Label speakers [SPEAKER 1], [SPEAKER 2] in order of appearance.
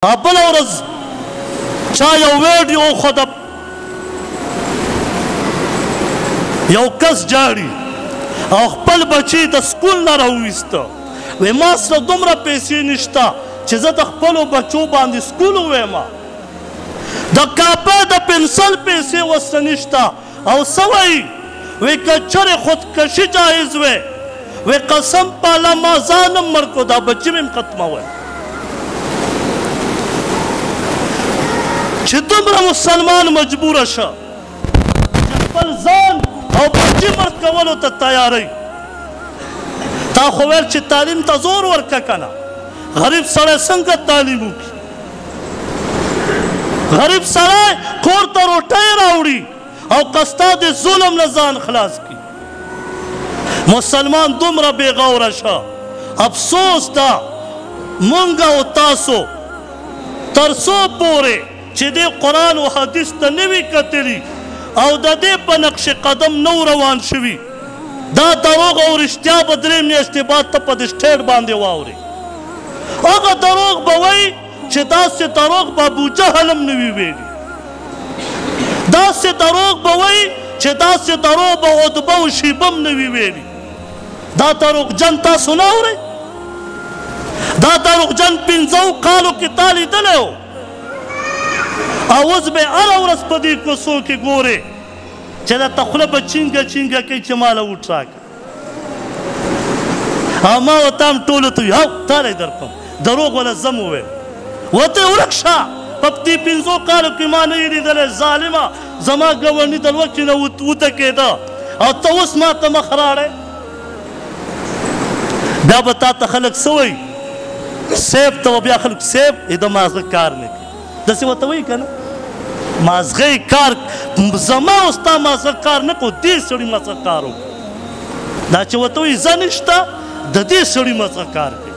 [SPEAKER 1] بله ورځ چا یو ویډیو وښوده یو کس جاړي او خپل بچی د سکول نه راوویسته وایي ما سره دومره پیسې نشته چې زه د خپلو بچو باندې سکول ووایم د کاپه د پنسل پیسې ورسره نشته او څه وایي وایي که چرې خودکشي جایز وی وایي قسم په الله ما ځان هم مړ کړو دا بچي مې هم ختموی چې دومره مسلمان مجبوره شه چې خپل ځان او بچي مړ کولو ته تیاری تا خو ویل چې تعلیم ته زور ورکړه که نه غریب سړی څنګه تعلیم وکړي غریب سړی کور ته روټۍ راوړي او که ستا د ظلم نه ځان خلاص کړي مسلمان دومره بېغوره شه افسوس ده مونږ او تاسو تر څو پورې چې دې قرآن و حدیث ته نه وي کتلي او د دې په نقش قدم نه روان شوي دا دروغ او رښتیا به 3 میاشتې بعد ته په دې سټیج باندې واورې هغه دروغ به وایي چې داسې دروغ به ابوجهل هم نه وي ویلي داسې دروغ به وایي چې داسې دروغ به عتبه و شیبه هم نه وي ویلي دا دروغجن تاسو نه اورئ دا دروغجن 15 کالو کې تا لیدلی و او اوس به هره ورځ په دې کوڅو کې ګورې چې درته خوله به چینګه چینګه کوي چې ماله وټ راکړه او ما ورته هم ټولو ته وي هو تالی در کړم دروغ وله زه م وویل ورته یې ورک شه په دې 15 کالو کې ما نه یې لیدلی ظالمه زما ګاونډي د لوکې نه وتکېده او ته اوس ما ته مخ راړی بیا به تا ته خلک څه وایي سیب ته به بیا خلک سیب د مازغه کار نه کوي داسې ورته وایي که نه مازغه کار زما او ستا مازغه کار نه کوو دې سړي مازغه کار وکړو دا چې ورته وایي زه نشته د دې سړي مازغه کار کوي